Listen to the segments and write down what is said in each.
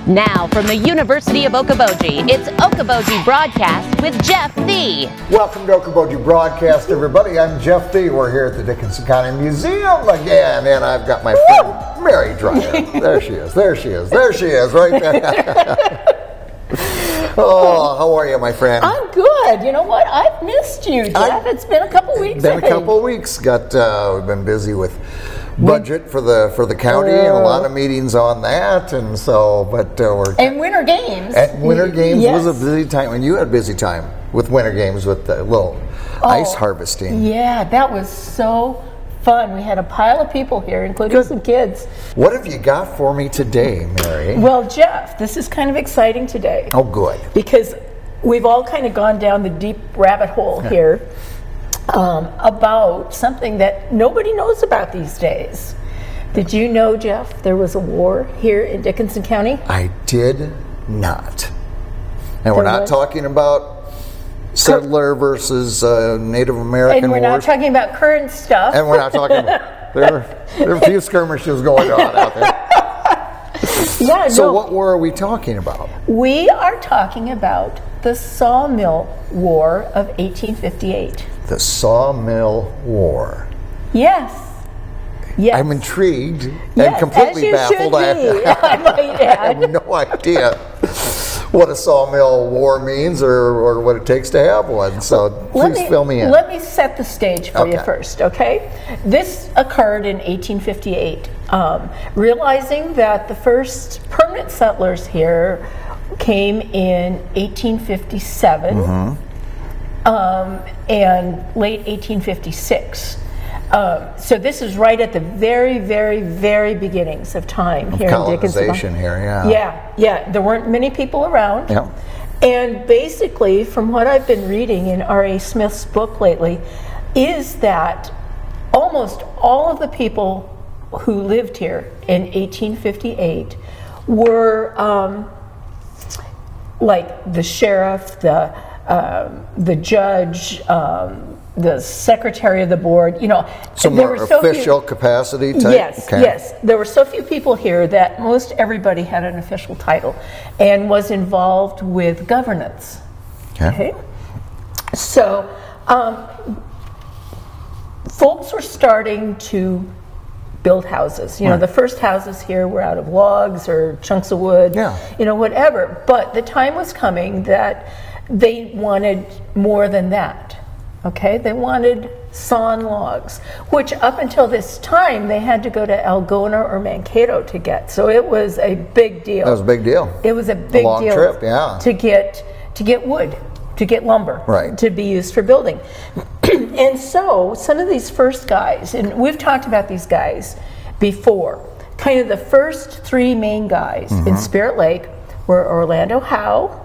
Now, from the University of Okoboji, it's Okoboji Broadcast with Jeff Thee. Welcome to Okoboji Broadcast, everybody. I'm Jeff Thee. We're here at the Dickinson County Museum again, and I've got my friend Mary Dreyer. There she is, right there. Oh, how are you, my friend? I'm good. You know what? I've missed you, Jeff. It's been a couple weeks. Been a couple weeks. We've been busy with budget for the county and a lot of meetings on that, and so we're and winter games. And winter games Yes. was a busy time, and you had a busy time with winter games with the little ice harvesting. Yeah, that was so fun. We had a pile of people here, including some kids. What have you got for me today, Mary? Well, Jeff, this is kind of exciting today. Oh, good. Because we've all kind of gone down the deep rabbit hole here about something that nobody knows about these days. Did you know, Jeff, there was a war here in Dickinson County? I did not. And we're not talking about settler versus Native American wars. And we're not talking about current stuff. And we're not talking, there are a few skirmishes going on out there. Yeah, so what war are we talking about? We are talking about the Sawmill War of 1858. The Sawmill War. Yes. Yes. I'm intrigued and completely baffled. I might add. I have no idea what a sawmill war means or what it takes to have one. So please fill me in. Let me set the stage for you first, okay? This occurred in 1858. Realizing that the first permanent settlers here came in 1857 and late 1856. So this is right at the very, very, very beginnings of time here in Dickinson. Colonization here, Yeah. There weren't many people around. Yeah. And basically, from what I've been reading in R.A. Smith's book lately, is that almost all of the people who lived here in 1858 were like the sheriff, the judge, the secretary of the board, Some more official capacity type? Yes. There were so few people here that most everybody had an official title and was involved with governance. Okay? So, folks were starting to build houses. The first houses here were out of logs or chunks of wood, whatever. But the time was coming that they wanted more than that. Okay, they wanted sawn logs, which up until this time they had to go to Algona or Mankato to get. So it was a big deal. That was a big deal. It was a big long deal trip, yeah. to get wood, to get lumber, right, to be used for building. And so some of these first guys, and we've talked about these guys before, kind of the first three main guys in Spirit Lake were Orlando Howe,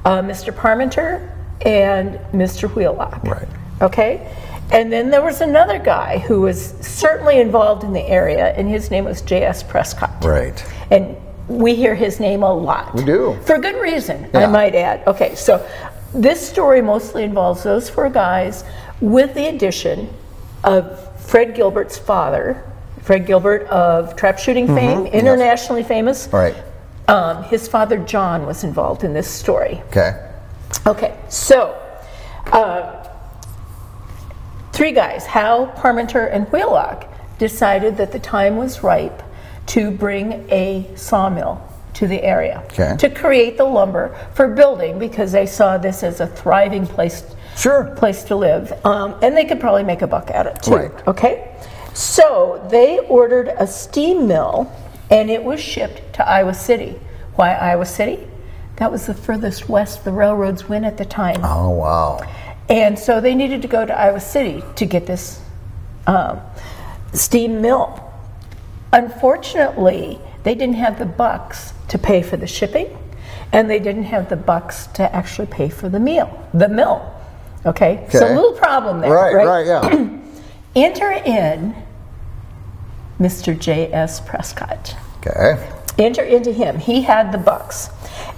Mr. Parmenter, and Mr. Wheelock. Right. Okay? And then there was another guy who was certainly involved in the area, and his name was J.S. Prescott. Right. And we hear his name a lot. We do. For good reason, I might add. Okay, so this story mostly involves those four guys with the addition of Fred Gilbert's father, Fred Gilbert of trap shooting fame, internationally famous. Right. His father, John, was involved in this story. Okay, so three guys, Howe, Parmenter, and Wheelock, decided that the time was ripe to bring a sawmill to the area to create the lumber for building, because they saw this as a thriving place to live, and they could probably make a buck at it too. Right. Okay, so they ordered a steam mill, and it was shipped to Iowa City. Why Iowa City? That was the furthest west the railroads went at the time. Oh, wow. And so they needed to go to Iowa City to get this steam mill. Unfortunately, they didn't have the bucks to pay for the shipping, and they didn't have the bucks to actually pay for the mill. Okay? So a little problem there. Right, yeah. Enter in Mr. J.S. Prescott. Okay. Enter into him. He had the bucks.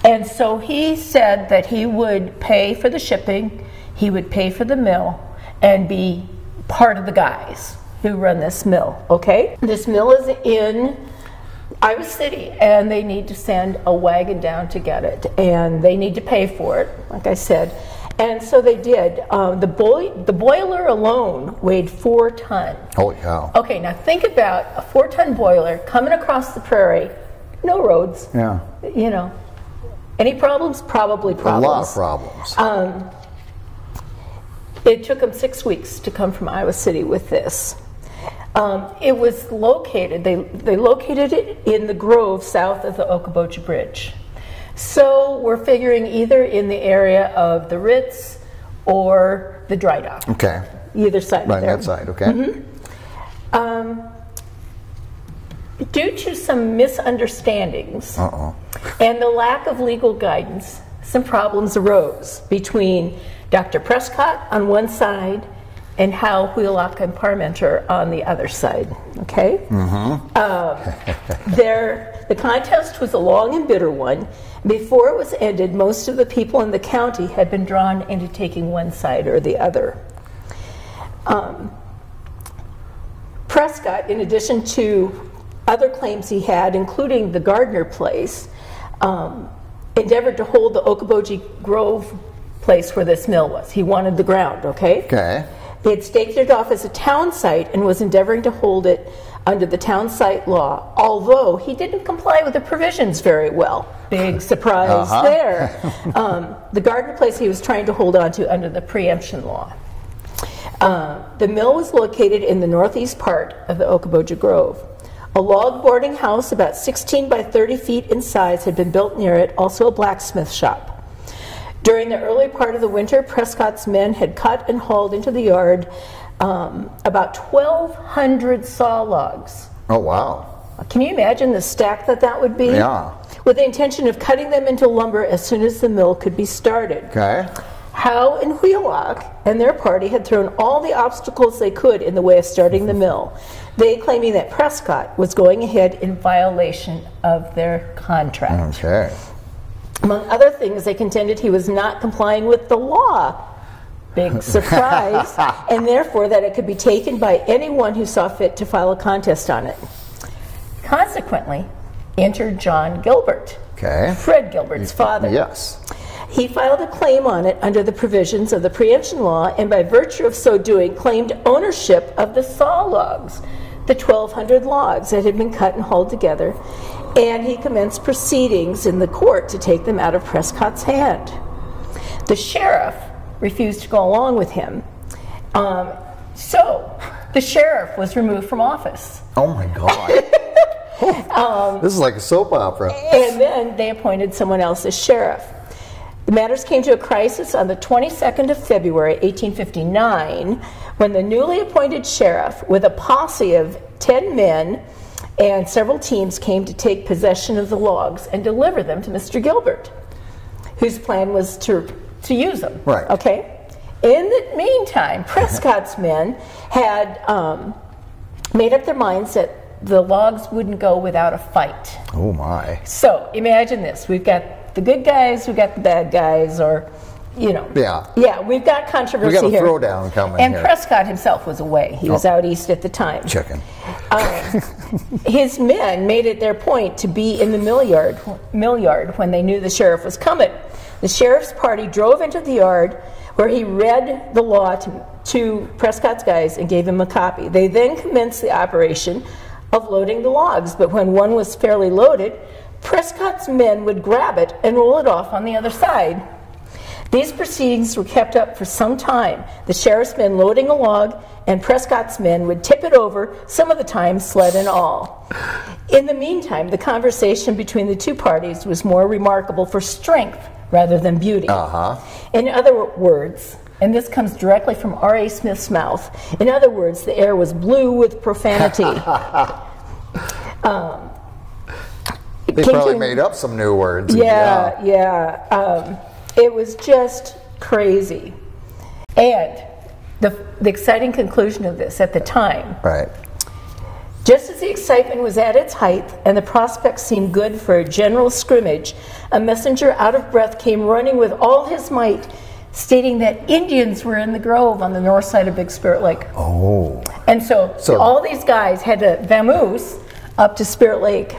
And so he said that he would pay for the shipping, he would pay for the mill, and be part of the guys who run this mill, okay? This mill is in Iowa City, and they need to send a wagon down to get it, and they need to pay for it, like I said. And so they did. The boiler alone weighed 4 tons. Holy cow. Okay, now think about a 4-ton boiler coming across the prairie, no roads. Yeah. You know, any problems? Probably problems. A lot of problems. It took them 6 weeks to come from Iowa City with this. It was located, they located it in the grove south of the Okoboji Bridge. So we're figuring either in the area of the Ritz or the dry dock. Okay. Either side Right of there. on that side, okay. Due to some misunderstandings and the lack of legal guidance, some problems arose between Dr. Prescott on one side and Hal Wheelock and Parmenter on the other side. Okay? The contest was a long and bitter one. Before it was ended, most of the people in the county had been drawn into taking one side or the other. Prescott, in addition to other claims he had, including the Gardner place, endeavored to hold the Okoboji Grove place where this mill was. He wanted the ground, okay? Okay. He had staked it off as a town site and was endeavoring to hold it under the town site law, although he didn't comply with the provisions very well. Big surprise there. The Gardner place he was trying to hold on to under the preemption law. The mill was located in the northeast part of the Okoboji Grove. A log boarding house about 16 by 30 feet in size had been built near it, also a blacksmith shop. During the early part of the winter, Prescott's men had cut and hauled into the yard about 1,200 saw logs. Oh, wow. Can you imagine the stack that would be? Yeah. With the intention of cutting them into lumber as soon as the mill could be started. Okay. Howe and Wheelock and their party had thrown all the obstacles they could in the way of starting the mill, they claiming that Prescott was going ahead in violation of their contract. Okay. Among other things, they contended he was not complying with the law. Big surprise. And therefore that it could be taken by anyone who saw fit to file a contest on it. Consequently, entered John Gilbert, Fred Gilbert's father. Yes. He filed a claim on it under the provisions of the preemption law, and by virtue of so doing claimed ownership of the saw logs, the 1,200 logs that had been cut and hauled together, and he commenced proceedings in the court to take them out of Prescott's hand. The sheriff refused to go along with him, so the sheriff was removed from office. Oh my God. This is like a soap opera. And then they appointed someone else as sheriff. The matters came to a crisis on the 22nd of February, 1859, when the newly appointed sheriff, with a posse of 10 men and several teams, came to take possession of the logs and deliver them to Mr. Gilbert, whose plan was to use them. Right. Okay? In the meantime, Prescott's men had made up their minds that the logs wouldn't go without a fight. Oh my. So imagine this. We've got the good guys, we've got the bad guys, or, you know. Yeah. Yeah, we've got controversy here. We got a throwdown coming and here. Prescott himself was away. He was out east at the time. Chicken. His men made it their point to be in the mill yard when they knew the sheriff was coming. The sheriff's party drove into the yard where he read the law to Prescott's guys and gave him a copy. They then commenced the operation of loading the logs, but when one was fairly loaded, Prescott's men would grab it and roll it off on the other side. These proceedings were kept up for some time, the sheriff's men loading a log, and Prescott's men would tip it over, some of the time sled and all. In the meantime, the conversation between the two parties was more remarkable for strength rather than beauty. In other words, and this comes directly from R.A. Smith's mouth, in other words, the air was blue with profanity. They probably made up some new words. Yeah. It was just crazy. And the exciting conclusion of this at the time. Right. Just as the excitement was at its height and the prospect seemed good for a general scrimmage, a messenger out of breath came running with all his might, stating that Indians were in the grove on the north side of Big Spirit Lake. Oh. And so all these guys had to vamoose up to Spirit Lake.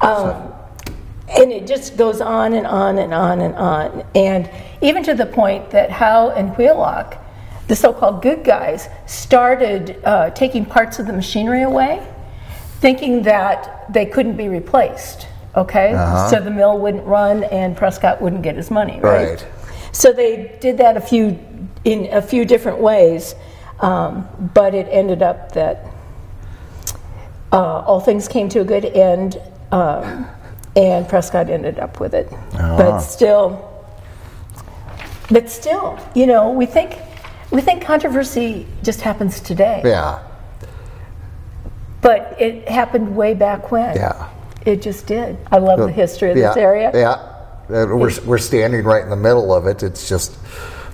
And it just goes on and on and on and on. And even to the point that Howe and Wheelock, the so-called good guys, started taking parts of the machinery away, thinking that they couldn't be replaced, okay? So the mill wouldn't run and Prescott wouldn't get his money, right? So they did that in a few different ways, but it ended up that all things came to a good end, and Prescott ended up with it. But still, you know, we think controversy just happens today. Yeah. But it happened way back when. Yeah. It just did. I love the history of this area. Yeah. We're standing right in the middle of it. It's just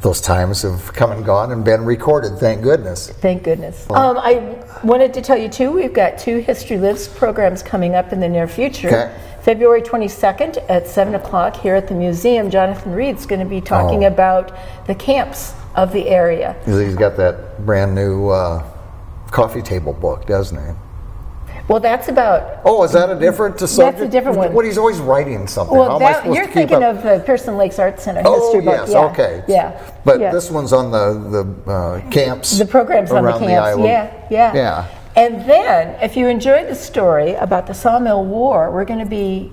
those times have come and gone and been recorded, thank goodness. Thank goodness. I wanted to tell you, too, we've got 2 History Lives programs coming up in the near future. Okay. February 22nd at 7 o'clock here at the museum, Jonathan Reed's going to be talking about the camps of the area. He's got that brand new coffee table book, doesn't he? Well, that's about... Oh, is that a different subject? That's a different one. What, he's always writing something. Well, you're thinking of the Pearson Lakes Arts Center history book. Yes, okay. Yeah. But this one's on the camps. The programs on the camps. Yeah. And then, if you enjoyed the story about the Sawmill War, we're going to be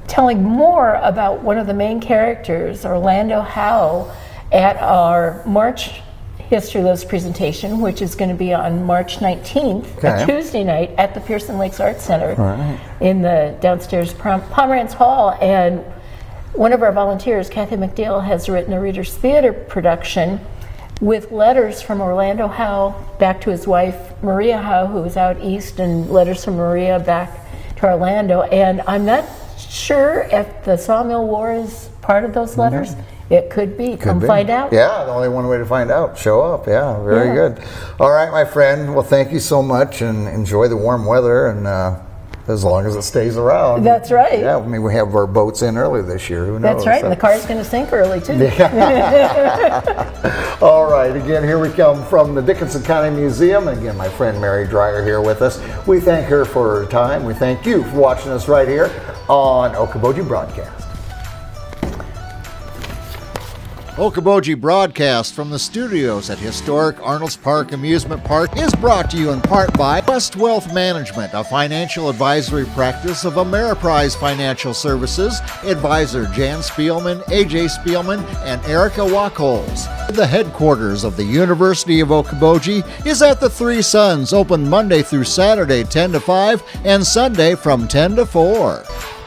telling more about one of the main characters, Orlando Howe, at our March History Lives presentation, which is going to be on March 19th, a Tuesday night, at the Pearson Lakes Arts Center in the downstairs Pomeranz Hall. And one of our volunteers, Kathy McDale, has written a Reader's Theater production with letters from Orlando Howe back to his wife, Maria Howe, who was out east, and letters from Maria back to Orlando. And I'm not sure if the Sawmill War is part of those letters. It could be. Come find out. Yeah, the only one way to find out. Show up. Yeah, very good. All right, my friend. Well, thank you so much, and enjoy the warm weather, and as long as it stays around. That's right. Yeah, I mean, we have our boats in early this year. Who knows? That's right, and the car's going to sink early, too. All right, again, here we come from the Dickinson County Museum. Again, my friend Mary Dreyer here with us. We thank her for her time. We thank you for watching us right here on Okoboji Broadcast. Okoboji Broadcast from the studios at historic Arnold's Park Amusement Park is brought to you in part by West Wealth Management, a financial advisory practice of Ameriprise Financial Services. Advisor Jan Spielman, AJ Spielman, and Erica Wachholz. The headquarters of the University of Okoboji is at the Three Sons, open Monday through Saturday 10 to 5 and Sunday from 10 to 4.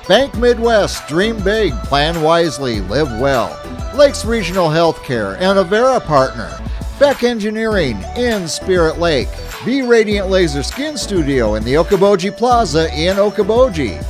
Bank Midwest, dream big, plan wisely, live well. Lakes Regional Healthcare and Avera Partner. Beck Engineering in Spirit Lake. Be Radiant Laser Skin Studio in the Okoboji Plaza in Okoboji.